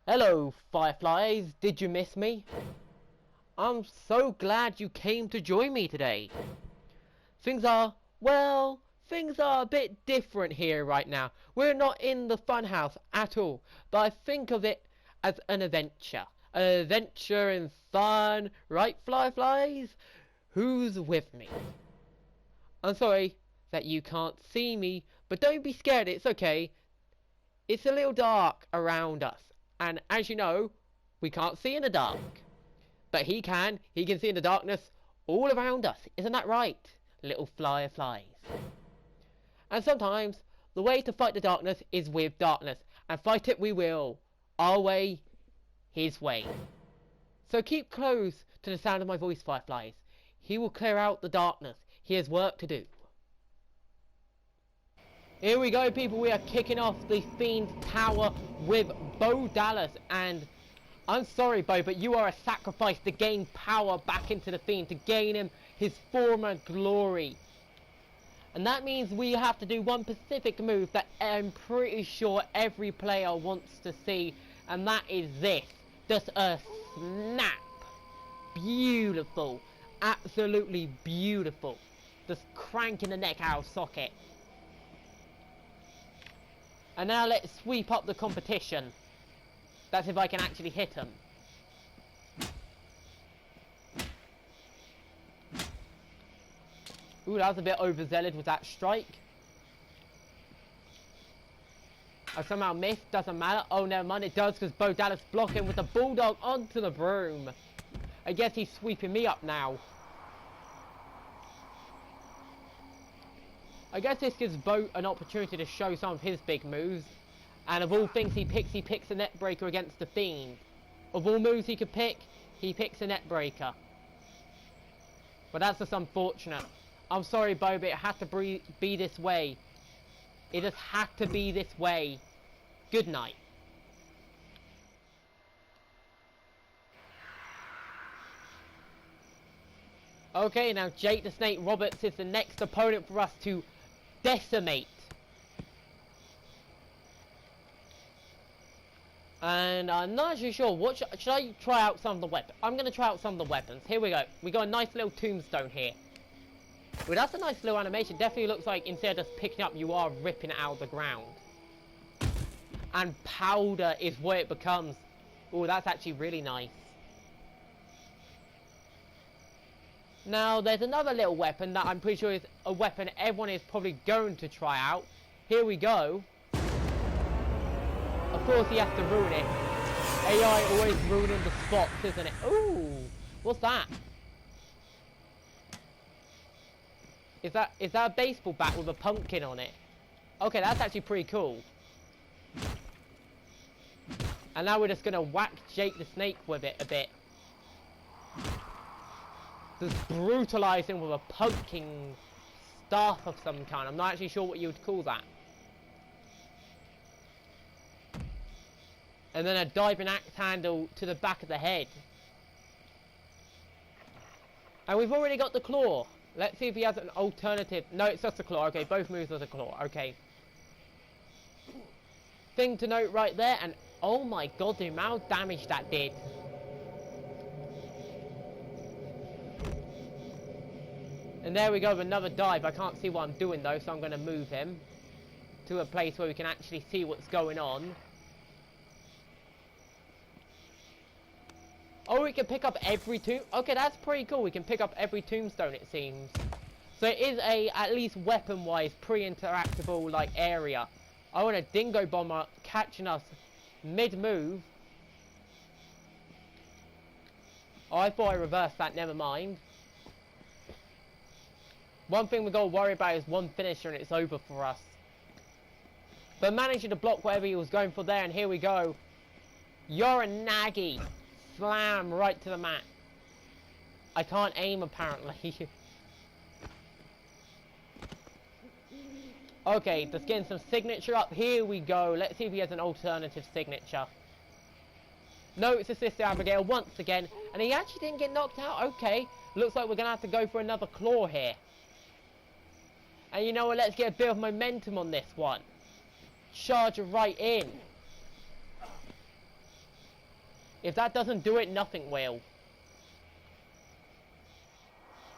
Hello, Fireflies. Did you miss me? I'm so glad you came to join me today. Things are a bit different here right now. We're not in the funhouse at all, but I think of it as an adventure. An adventure and fun, right, Fireflies? Who's with me? I'm sorry that you can't see me, but don't be scared, it's okay. It's a little dark around us, and as you know, we can't see in the dark. But he can see in the darkness all around us, isn't that right, little Fireflies? And sometimes, the way to fight the darkness is with darkness, and fight it we will. Our way, his way. So keep close to the sound of my voice, Fireflies. He will clear out the darkness. He has work to do. Here we go, people. We are kicking off the Fiend Tower with Bo Dallas. And I'm sorry, Bo, but you are a sacrifice to gain power back into the Fiend, to gain him his former glory. And that means we have to do one specific move that I'm pretty sure every player wants to see. And that is this. Just a snap. Beautiful. Absolutely beautiful. Just cranking the neck out of socket. And now let's sweep up the competition. That's if I can actually hit him. Ooh, that was a bit overzealous with that strike. I somehow missed, doesn't matter. Oh, never mind, it does, because Bo Dallas blocking with the bulldog onto the broom. I guess he's sweeping me up now. I guess this gives Bo an opportunity to show some of his big moves. And of all things he picks a net breaker against the Fiend. Of all moves he could pick, he picks a net breaker. But that's just unfortunate. I'm sorry, Bo, but it had to be this way. It just had to be this way. Good night. Okay, now Jake the Snake Roberts is the next opponent for us to decimate. And I'm not actually sure. What should I try out some of the weapons? I'm going to try out some of the weapons. Here we go. We got a nice little tombstone here. Well, that's a nice little animation. Definitely looks like instead of just picking up, you are ripping it out of the ground. And powder is what it becomes. Oh, that's actually really nice. Now, there's another little weapon that I'm pretty sure is a weapon everyone is probably going to try out. Here we go. Of course, he has to ruin it. AI always ruining the spots, isn't it? Ooh, what's that? Is that a baseball bat with a pumpkin on it? Okay, that's actually pretty cool. And now we're just gonna whack Jake the Snake with it a bit. Just brutalize him with a pumpkin staff of some kind. I'm not actually sure what you would call that. And then a diving axe handle to the back of the head. And we've already got the claw. Let's see if he has an alternative. No, it's just a claw. Okay, both moves are a claw. Okay. Thing to note right there. And oh my god, the amount of damage that did. And there we go, another dive. I can't see what I'm doing though, so I'm going to move him to a place where we can actually see what's going on. Oh, we can pick up every tomb. Okay, that's pretty cool. We can pick up every tombstone, it seems. So it is a, at least weapon-wise, pre-interactable like area. I want a dingo bomber catching us mid-move. Oh, I thought I reversed that. Never mind. One thing we got to worry about is one finisher and it's over for us. But managing to block whatever he was going for there, and here we go. You're a naggy. Slam right to the mat. I can't aim apparently. Okay, just getting some signature up. Here we go. Let's see if he has an alternative signature. No, it's a Sister Abigail once again. And he actually didn't get knocked out. Okay, looks like we're going to have to go for another claw here. And you know what, let's get a bit of momentum on this one. Charge right in. If that doesn't do it, nothing will.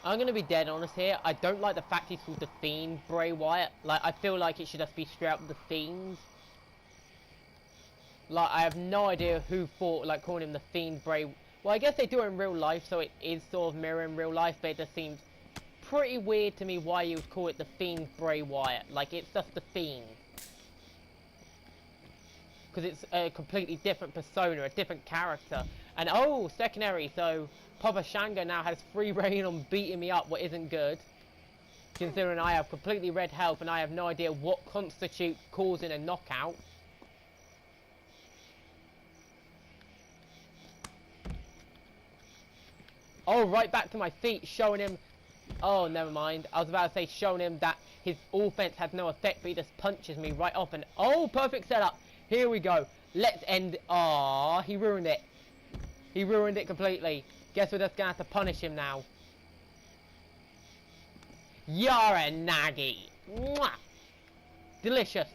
I'm going to be dead honest here. I don't like the fact he's called the Fiend Bray Wyatt. Like, I feel like it should just be straight up the Fiend. Like, I have no idea who thought, like, calling him the Fiend Bray... Well, I guess they do it in real life, so it is sort of mirroring real life, but it just seems pretty weird to me why you would call it the Fiend Bray Wyatt. Like, it's just the Fiend. Because it's a completely different persona, a different character. And, oh, secondary, so Papa Shango now has free reign on beating me up, what isn't good. Considering I have completely red health and I have no idea what constitutes causing a knockout. Oh, right back to my feet, showing him... Oh, never mind. I was about to say showing him that his offense has no effect, but he just punches me right off. And, oh, perfect setup. Here we go. Let's end... Aww, he ruined it. He ruined it completely. Guess we're just going to have to punish him now. Yaranagi. Mwah! Delicious.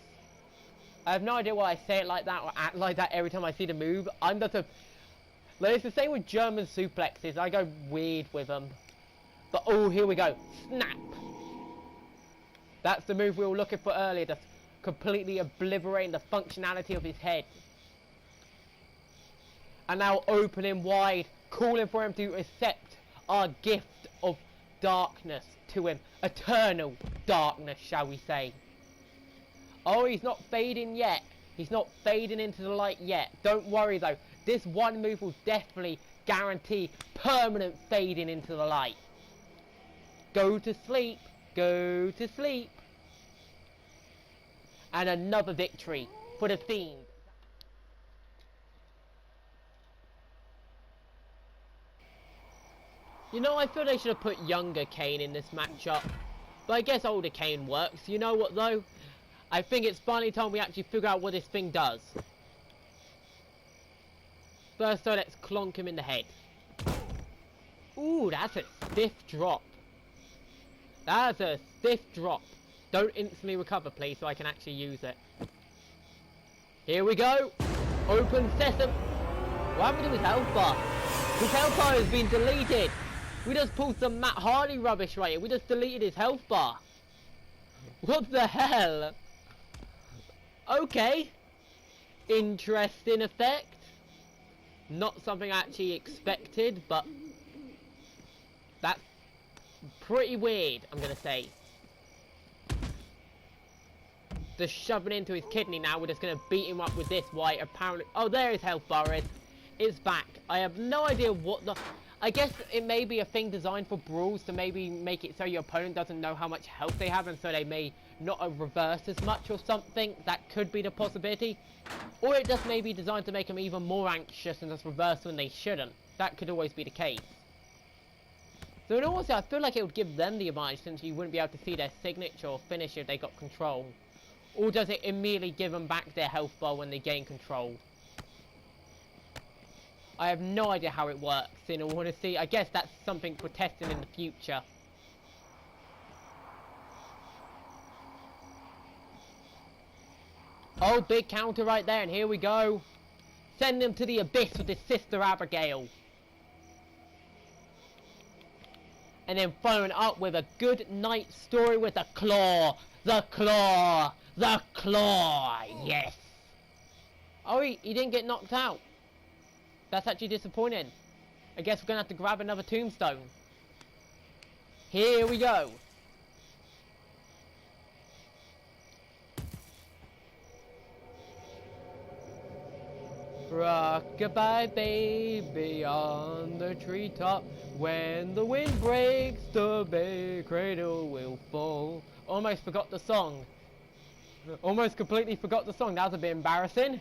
I have no idea why I say it like that or act like that every time I see the move. I'm just a... Like, it's the same with German suplexes. I go weird with them. But, oh, here we go. Snap. That's the move we were looking for earlier. Just completely obliterating the functionality of his head. And now opening wide. Calling for him to accept our gift of darkness to him. Eternal darkness, shall we say. Oh, he's not fading yet. He's not fading into the light yet. Don't worry, though. This one move will definitely guarantee permanent fading into the light. Go to sleep. Go to sleep. And another victory for the Fiend. You know, I feel they should have put younger Kane in this matchup. But I guess older Kane works. You know what, though? I think it's finally time we actually figure out what this thing does. First, so let's clonk him in the head. Ooh, that's a stiff drop. That's a stiff drop. Don't instantly recover, please, so I can actually use it. Here we go. Open sesame. What happened to his health bar? His health bar has been deleted. We just pulled some Matt Hardy rubbish right here. We just deleted his health bar. What the hell? Okay. Interesting effect. Not something I actually expected, but that's pretty weird, I'm going to say. Just shoving into his kidney now. We're just going to beat him up with this white. Apparently... Oh, there his health bar is. It's back. I have no idea what the... I guess it may be a thing designed for brawls to maybe make it so your opponent doesn't know how much health they have, and so they may not reverse as much or something. That could be the possibility. Or it just may be designed to make them even more anxious and just reverse when they shouldn't. That could always be the case. So in all honesty, I feel like it would give them the advantage, since you wouldn't be able to see their signature or finish if they got control. Or does it immediately give them back their health bar when they gain control? I have no idea how it works, in all honesty. I guess that's something for testing in the future. Oh, big counter right there, and here we go. Send him to the abyss with his sister Abigail. And then following up with a good night story with the claw. The claw. The claw. Yes. Oh, he didn't get knocked out. That's actually disappointing. I guess we're going to have to grab another tombstone. Here we go. Rock-a-bye baby on the treetop. When the wind breaks, the bay cradle will fall. Almost forgot the song. Almost completely forgot the song. That was a bit embarrassing.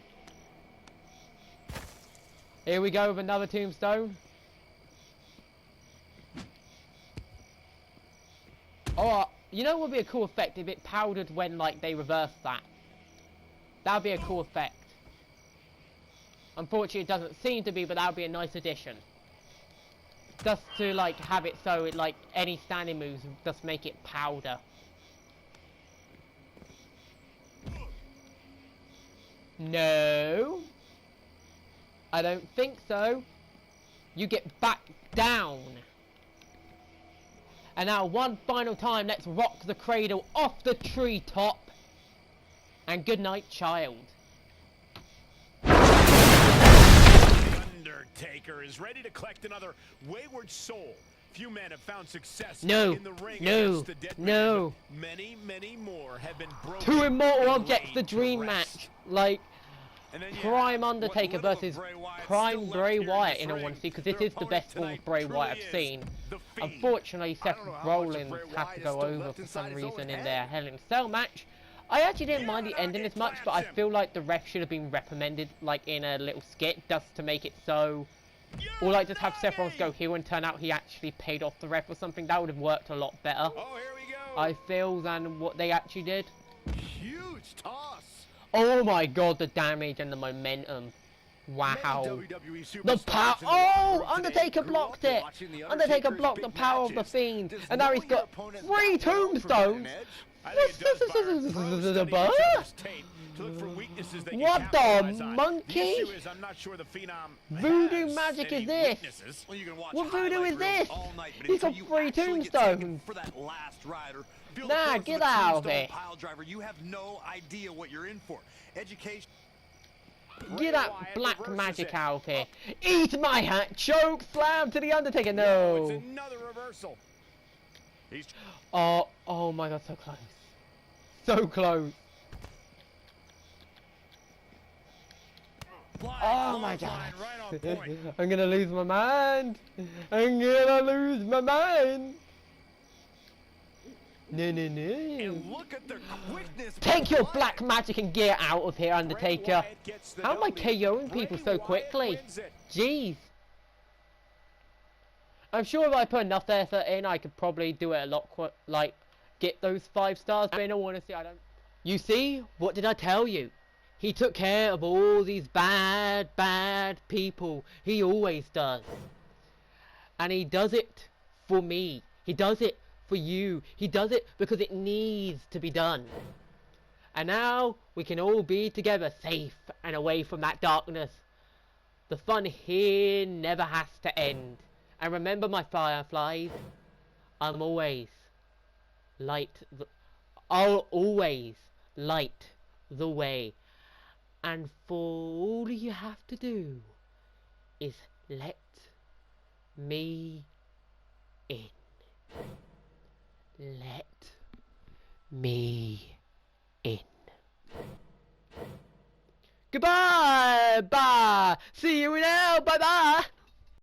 Here we go with another tombstone. Oh, you know what would be a cool effect if it powdered when, like, they reversed that? That would be a cool effect. Unfortunately, it doesn't seem to be, but that would be a nice addition. Just to, like, have it so it, like, any standing moves just make it powder. No. I don't think so. You get back down. And now one final time, let's rock the cradle off the treetop. And good night, child. Undertaker is ready to collect another wayward soul. Few men have found success No, in the ring no, against the dead no. man, many, many more have been broken. Two immortal and objects, the laid to dream rest. match. Like, Prime Undertaker versus Prime Bray Wyatt, in all honesty, because this is the best form of Bray Wyatt I've seen. Unfortunately, Seth Rollins had to go over for some reason in their Hell in a Cell match. I actually didn't mind the ending as much, but I feel like the ref should have been reprimanded, like in a little skit, just to make it so... Or like just have Seth Rollins go heel and turn out he actually paid off the ref or something. That would have worked a lot better, I feel, than what they actually did. Huge toss. Oh my god, the damage and the momentum. Wow. The power. Oh! Undertaker blocked it! Undertaker blocked the power of the Fiend. And now he's got 3 tombstones. What's this? What the monkey? Voodoo magic is this? What voodoo is this? He's got 3 tombstones. Nah, get out of here. You have no idea what you're in for. Education. Get that black magic out of here. Eat my hat. Choke slam to the Undertaker. No. It's another reversal. Oh my god, so close. So close. Oh my god. I'm gonna lose my mind. I'm gonna lose my mind. No, no, no. And look at the quickness. Take your black magic and get out of here, Undertaker. How am I KOing people so quickly? Jeez. I'm sure if I put enough effort in, I could probably do it a lot like, get those 5 stars. But in all honesty, I don't. You see? What did I tell you? He took care of all these bad people. He always does. And he does it for me. He does it for you. He does it because it needs to be done. And now we can all be together, safe and away from that darkness. The fun here never has to end. And remember, my fireflies, I'll always light the way. And for all you have to do is let me in. Let me in. Goodbye! Bye! See you now! Bye-bye!